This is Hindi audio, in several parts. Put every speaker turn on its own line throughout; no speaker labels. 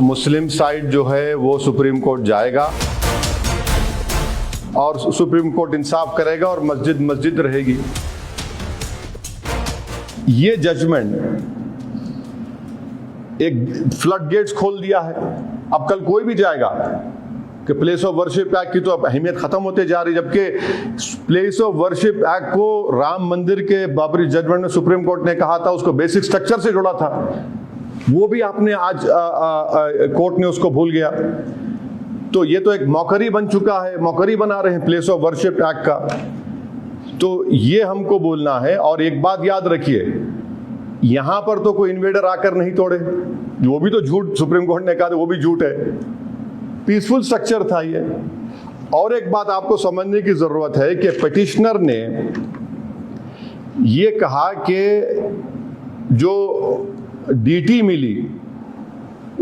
मुस्लिम साइड जो है वो सुप्रीम कोर्ट जाएगा और सुप्रीम कोर्ट इंसाफ करेगा और मस्जिद मस्जिद रहेगी। ये जजमेंट एक फ्लड गेट्स खोल दिया है। अब कल कोई भी जाएगा कि प्लेस ऑफ वर्शिप एक्ट की तो अब अहमियत खत्म होते जा रही, जबकि प्लेस ऑफ वर्शिप एक्ट को राम मंदिर के बाबरी जजमेंट में सुप्रीम कोर्ट ने कहा था उसको बेसिक स्ट्रक्चर से जुड़ा था, वो भी आपने आज कोर्ट ने उसको भूल गया। तो ये तो एक मौकरी बन चुका है, मौकरी बना रहे हैं प्लेस ऑफ वर्शिप एक्ट का। तो ये हमको बोलना है। और एक बात याद रखिए, यहां पर तो कोई इन्वेडर आकर नहीं तोड़े, वो भी तो झूठ सुप्रीम कोर्ट ने कहा था, वो भी झूठ है, पीसफुल स्ट्रक्चर था ये। और एक बात आपको समझने की जरूरत है कि पिटिशनर ने ये कहा कि जो डीटी मिली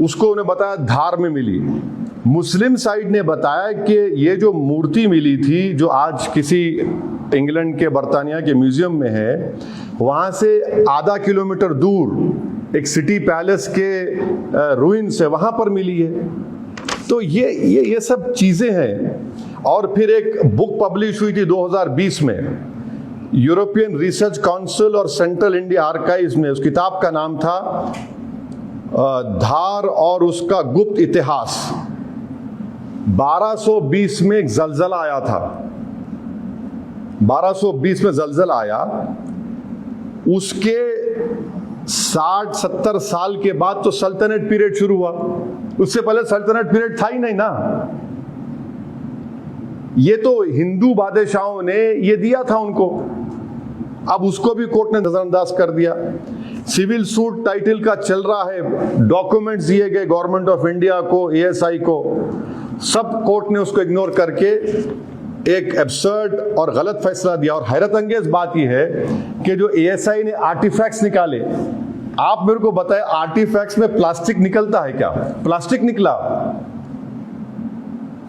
उसको उन्हें बताया धार में मिली। मुस्लिम साइड ने बताया कि ये जो मूर्ति मिली थी जो आज किसी इंग्लैंड के बर्तानिया के म्यूजियम में है, वहां से आधा किलोमीटर दूर एक सिटी पैलेस के रूइंस है, वहां पर मिली है। तो ये सब चीजें हैं। और फिर एक बुक पब्लिश हुई थी 2020 में यूरोपियन रिसर्च काउंसिल और सेंट्रल इंडिया आर्काइव्स में, उस किताब का नाम था धार और उसका गुप्त इतिहास। 1220 में एक जलजला आया था, 1220 में जलजला आया, उसके 60-70 साल के बाद तो सल्तनत पीरियड शुरू हुआ। उससे पहले सल्तनत पीरियड था ही नहीं ना। ये तो हिंदू बादशाहों ने ये दिया था उनको, अब उसको भी कोर्ट ने नजरअंदाज कर दिया। सिविल सूट टाइटल का चल रहा है, डॉक्यूमेंट्स दिए गए गवर्नमेंट ऑफ इंडिया को, एएसआई को, सब कोर्ट ने उसको इग्नोर करके एक एब्सर्ड और गलत फैसला दिया। और हैरत अंगेज बात यह है कि जो एएसआई ने आर्टिफैक्ट्स निकाले, आप मेरे को बताएं आर्टिफैक्ट्स में प्लास्टिक निकलता है क्या? प्लास्टिक निकला।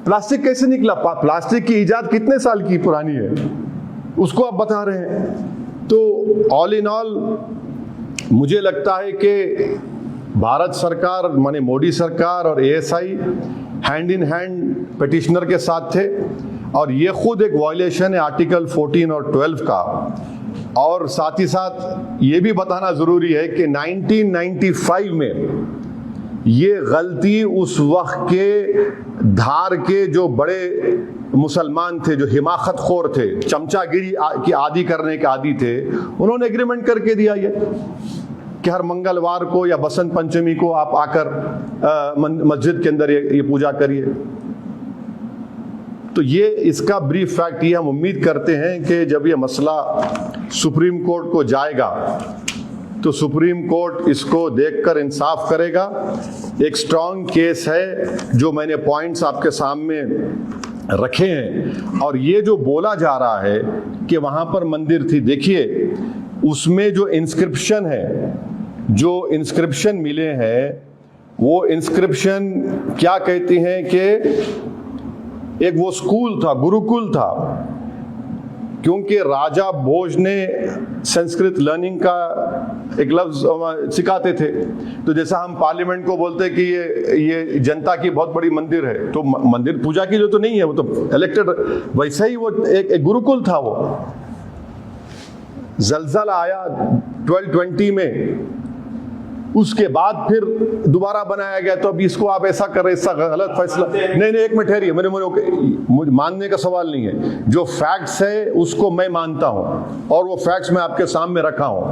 प्लास्टिक कैसे निकला? प्लास्टिक की इजाद कितने साल की पुरानी है, उसको आप बता रहे हैं। तो ऑल इन ऑल मुझे लगता है कि भारत सरकार माने मोदी सरकार और ASI hand in hand petitioner के साथ थे, और ये खुद एक वायलेशन है आर्टिकल 14 और 12 का। और साथ ही साथ ये भी बताना जरूरी है कि 1995 में ये गलती उस वक्त के धार के जो बड़े मुसलमान थे, जो हिमाकत खोर थे, चमचागिरी की आदि करने के आदि थे, उन्होंने एग्रीमेंट करके दिया ये कि हर मंगलवार को या बसंत पंचमी को आप आकर मस्जिद के अंदर ये पूजा करिए। तो ये इसका ब्रीफ फैक्ट ये हम उम्मीद करते हैं कि जब ये मसला सुप्रीम कोर्ट को जाएगा तो सुप्रीम कोर्ट इसको देखकर इंसाफ करेगा। एक स्ट्रांग केस है जो मैंने पॉइंट्स आपके सामने रखे हैं। और ये जो बोला जा रहा है कि वहां पर मंदिर थी, देखिए उसमें जो इंस्क्रिप्शन है, जो इंस्क्रिप्शन मिले हैं, वो इंस्क्रिप्शन क्या कहती हैं कि एक वो स्कूल था, गुरुकुल था, क्योंकि राजा भोज ने संस्कृत लर्निंग का एक लफ्ज सिखाते थे। तो जैसा हम पार्लियामेंट को बोलते हैं कि ये जनता की बहुत बड़ी मंदिर है, तो मंदिर पूजा की जो तो नहीं है, वो तो इलेक्टेड, वैसे ही वो एक गुरुकुल था। वो जलजला आया 1220 में, उसके बाद फिर दोबारा बनाया गया। तो अब इसको आप ऐसा कर रहे, इसका गलत फैसला नहीं। एक मिनट ठहरिए, मुझे मानने का सवाल नहीं है, जो फैक्ट्स है उसको मैं मानता हूं और वो फैक्ट्स मैं आपके सामने रखा हूं।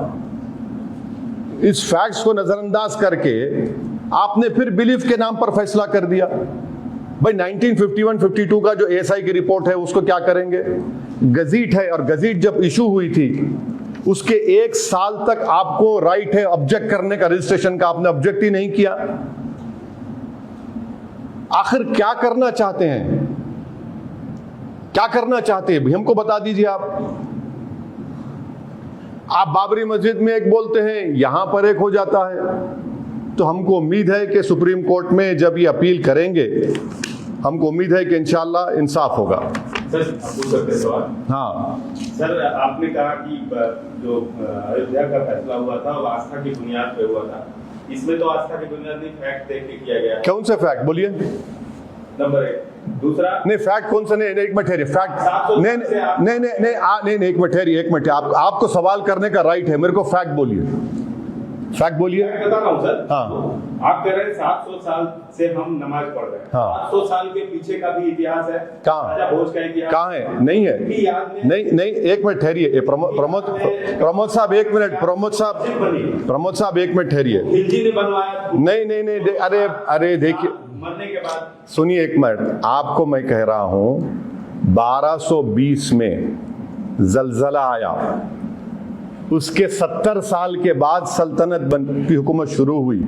इस फैक्ट्स को नजरअंदाज करके आपने फिर बिलीफ के नाम पर फैसला कर दिया। भाई 1951-52 का जो एएसआई की रिपोर्ट है उसको क्या करेंगे? गजीट है, और गजीट जब इशू हुई थी उसके 1 साल तक आपको राइट है ऑब्जेक्ट करने का, रजिस्ट्रेशन का, आपने ऑब्जेक्ट ही नहीं किया। आखिर क्या करना चाहते हैं? क्या करना चाहते हैं हमको बता दीजिए। आप बाबरी मस्जिद में एक बोलते हैं, यहां पर एक हो जाता है। तो हमको उम्मीद है कि सुप्रीम कोर्ट में जब ये अपील करेंगे, हमको उम्मीद है कि इंशाअल्लाह इंसाफ होगा।
सर पूछ सकते सवाल?
हाँ
सर, आपने कहा कि जो अयोध्या का फैसला हुआ था वो आस्था की बुनियाद पे हुआ था। इसमें तो आस्था की बुनियादी फैक्ट देख के किया गया है।
कौन से फैक्ट बोलिए?
नंबर 1। दूसरा,
नहीं फैक्ट कौन सा? नहीं एक मिनट ठहरिए, फैक्ट नहीं नहीं नहीं नहीं नहीं एक मिनट ठहरिए, एक मिनट। आपको सवाल करने का राइट है, मेरे को फैक्ट बोलिए, फैक्ट बोलिए।
मैं बता रहा हूँ सर।
हाँ।
आप कह रहे हैं 700 साल से हम नमाज पढ़ रहे हैं।
हाँ।
700 साल के पीछे का भी इतिहास है।
कहाँ?
राजा भोज का इतिहास
कहाँ है? नहीं है।
उनकी याद में
नहीं नहीं एक मिनट ठहरिए, प्रमोद साहब एक मिनट, प्रमोद साहब एक मिनट ठहरिए।
खिलजी ने बनवाया।
नहीं नहीं नहीं अरे देखिए,
मरने के बाद
सुनिए एक मिनट, आपको मैं कह रहा हूं 1220 में जलजला आया, उसके 70 साल के बाद सल्तनत की हुकूमत शुरू हुई।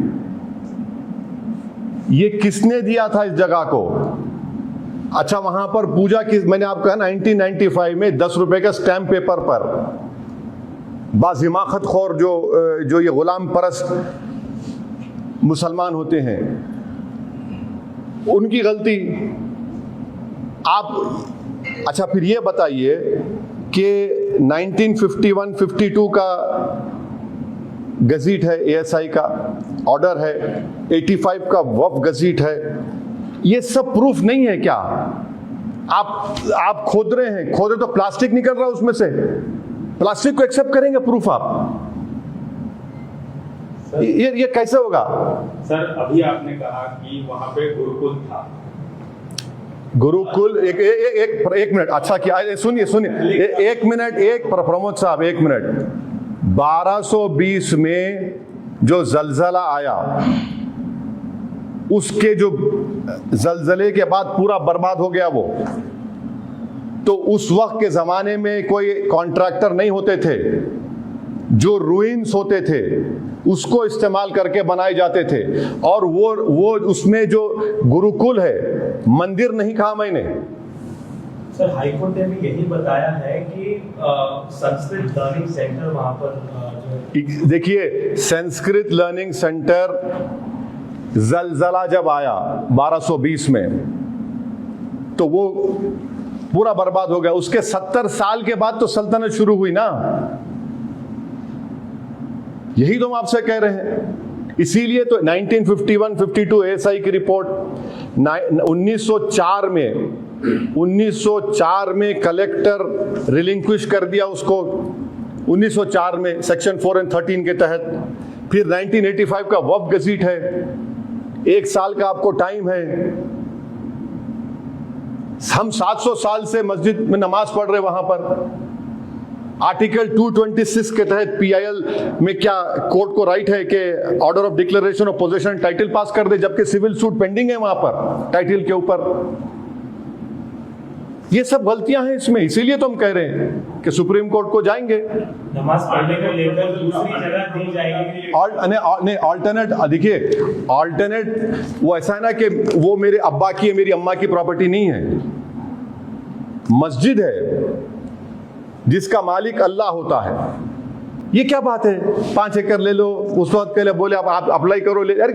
ये किसने दिया था इस जगह को? अच्छा वहां पर पूजा किस, मैंने आपको कहा 1995 में 10 रुपए के स्टैम्प पेपर पर बाज हिमाकत खौर जो ये गुलाम परस्त मुसलमान होते हैं, उनकी गलती। आप अच्छा फिर ये बताइए कि 1951-52 का गजीट है, एएसआई का ऑर्डर है, 85 का वफ गजीट है, ये सब प्रूफ नहीं है क्या? आप खोद रहे हैं, खोदे तो प्लास्टिक निकल रहा है उसमें से, प्लास्टिक को एक्सेप्ट करेंगे प्रूफ आप? ये कैसे होगा?
सर अभी आपने कहा कि वहां पे गुरुकुल था।
गुरुकुल एक मिनट, अच्छा क्या, सुनिए एक मिनट, प्रमोद साहब एक मिनट। 1220 में जो जलजला आया, उसके जो जलजले के बाद पूरा बर्बाद हो गया वो, तो उस वक्त के जमाने में कोई कॉन्ट्रैक्टर नहीं होते थे, जो रूइंस होते थे उसको इस्तेमाल करके बनाए जाते थे, और वो उसमें जो गुरुकुल है, मंदिर नहीं कहा मैंने।
सर हाईकोर्ट ने भी यही बताया है कि संस्कृत लर्निंग सेंटर वहां पर
देखिए, संस्कृत लर्निंग सेंटर जलजला जब आया 1220 में, तो वो पूरा बर्बाद हो गया। उसके 70 साल के बाद तो सल्तनत शुरू हुई ना, यही तो हम आपसे कह रहे हैं। इसीलिए तो 1951-52 एएसआई की रिपोर्ट, 1904 में कलेक्टर रिलिंक्विश कर दिया उसको, 1904 में सेक्शन 4 और 13 के तहत। फिर 1985 का वफ गजीट है, 1 साल का आपको टाइम है। हम 700 साल से मस्जिद में नमाज पढ़ रहे वहां पर। आर्टिकल 226 के तहत पीआईएल में क्या कोर्ट को राइट है कि order of declaration of possession title pass कर दे, जबकि सिविल सूट पेंडिंग है वहां पर टाइटल के ऊपर। ये सब गलतियां हैं इसमें, इसीलिए तो हम कह रहे हैं कि सुप्रीम कोर्ट को जाएंगे।
नमाज पढ़ने को लेकर दूसरी जगह दी जाएगी।
ऑल्टरनेट देखिए, ऑल्टरनेट वो ऐसा है ना कि वो मेरे अब्बा की है, मेरी अम्मा की प्रॉपर्टी नहीं है, मस्जिद है जिसका मालिक अल्लाह होता है। ये क्या बात है, 5 एकड़ ले लो, उस वक्त के लिए बोले आप अप्लाई करो, ले यार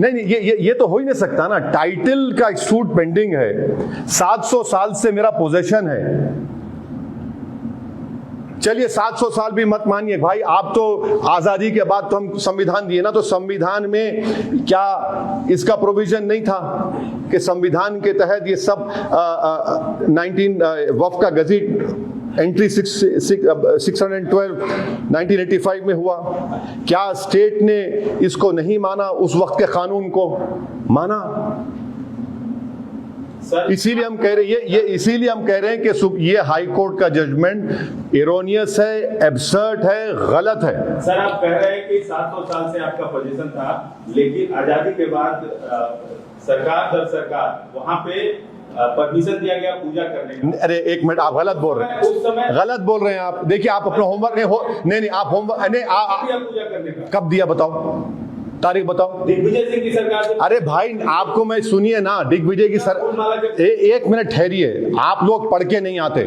नहीं ये तो हो ही नहीं सकता ना। टाइटल का सूट पेंडिंग है, 700 साल से मेरा पोजेशन है। चलिए 700 साल भी मत मानिए भाई, आप तो आजादी के बाद तो हम संविधान दिए ना, तो संविधान में क्या इसका प्रोविजन नहीं था कि संविधान के तहत ये सब 19 वफ का गजीट एंट्री 612 1985 में हुआ? क्या स्टेट ने इसको नहीं माना, उस वक्त के कानून को माना? इसीलिए हम कह रहे हैं इसीलिए हम कह रहे हैं कि ये हाई कोर्ट का जजमेंट एरोनियस है, एब्सर्ड है, गलत है।
सर आप कह रहे हैं कि 700 साल से आपका पोजीशन था, लेकिन आजादी के बाद सरकार दर सरकार वहां पे परमिशन दिया गया पूजा करने का।
अरे एक मिनट, आप गलत बोल रहे हैं,
उस समय
गलत बोल रहे हैं आप। देखिए आप अपना होमवर्क नहीं आप होमवर्क
पूजा करने का
कब दिया बताओ, तारीख बताओ।
दिग्विजय सिंह की सरकार।
अरे भाई आपको मैं सुनिए ना, दिग्विजय की एक मिनट ठहरिए, आप लोग पढ़ के नहीं आते।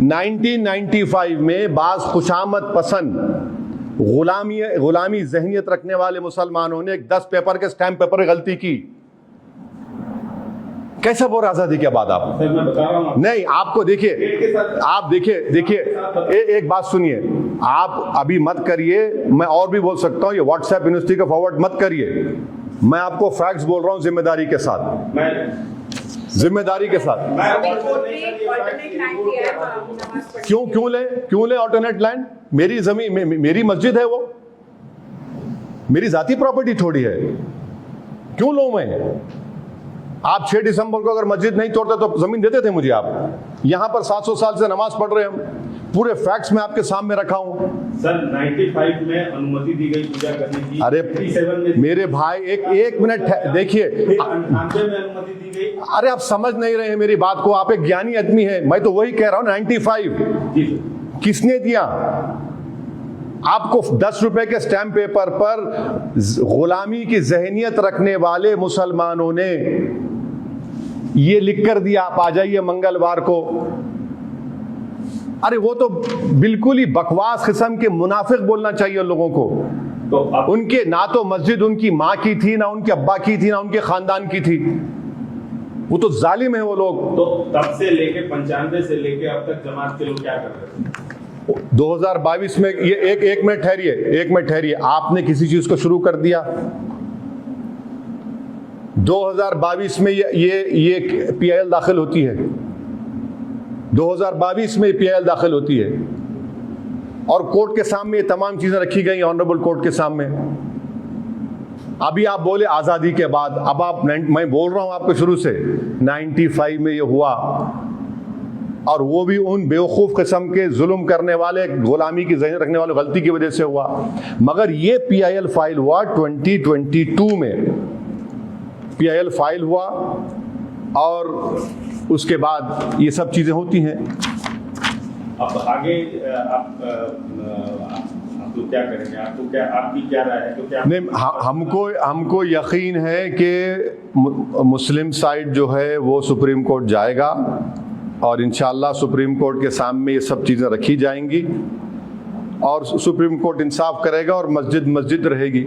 1995 में बाज खुशामद पसंद गुलामी जहनियत रखने वाले मुसलमानों ने 10 पेपर के स्टैम्प पेपर में गलती की। कैसे बोल आजादी के बाद आप?
मैं बता रहा हूं
नहीं आपको देखिए, आप देखिए एक बात सुनिए, आप अभी मत करिए, मैं और भी बोल सकता हूं, ये व्हाट्सएप यूनिवर्सिटी का फॉरवर्ड मत करिए। मैं आपको फैक्ट्स बोल रहा हूं जिम्मेदारी के साथ, जिम्मेदारी के साथ। क्यों ले ऑल्टरनेट लैंड? मेरी जमीन, मेरी मस्जिद है, वो मेरी जाती प्रॉपर्टी थोड़ी है, क्यों लो मैं? आप 6 दिसंबर को अगर मस्जिद नहीं तोड़ते तो जमीन देते थे मुझे आप। यहां पर 700 साल से नमाज पढ़ रहे हैं हम, पूरे फैक्ट्स में आपके सामने रखा हूं।
सर 95 में अनुमति दी गई पूजा करने की,
अरे
87 में
मेरे भाई एक मिनट देखिए,
98 में अनुमति दी गई।
अरे आप समझ नहीं रहे हैं मेरी बात को, आप एक ज्ञानी आदमी है, मैं तो वही कह रहा हूं। 95
जी सर।
किसने दिया आपको? 10 रुपए के स्टैम्प पेपर पर गुलामी की जहनियत रखने वाले मुसलमानों ने ये लिखकर दिया, आप आ जाइए मंगलवार को। अरे वो तो बिल्कुल ही बकवास किस्म के मुनाफिक बोलना चाहिए लोगों को।
तो
उनके ना तो मस्जिद उनकी माँ की थी, ना उनके अब्बा की थी, ना उनके खानदान की थी। वो तो जालिम है वो लोग।
तो तब से लेके 95 से लेके अब तक जमात के लोग क्या कर रहे थे?
2022 में ये एक मिनट ठहरिए, आपने किसी चीज को शुरू कर दिया। 2022 में ये पीआईएल दाखिल होती है, 2022 में पीआईएल दाखिल होती है, और कोर्ट के सामने ये तमाम चीजें रखी गई, ऑनरेबल कोर्ट के सामने। अभी आप बोले आजादी के बाद, अब मैं बोल रहा हूं आपको शुरू से, 95 में ये हुआ, और वो भी उन बेवकूफ किस्म के जुल्म करने वाले, गुलामी की जहन रखने वाले गलती की वजह से हुआ। मगर ये पीआईएल फाइल हुआ 2022 में, पीआईएल फाइल हुआ, और उसके बाद ये सब चीजें होती हैं।
अब आगे आप तो क्या करेंगे? आपकी क्या राय है? तो क्या
नहीं, हमको यकीन है कि मुस्लिम साइड जो है वो सुप्रीम कोर्ट जाएगा, और इंशाअल्लाह सुप्रीम कोर्ट के सामने ये सब चीज़ें रखी जाएंगी, और सुप्रीम कोर्ट इंसाफ करेगा, और मस्जिद रहेगी।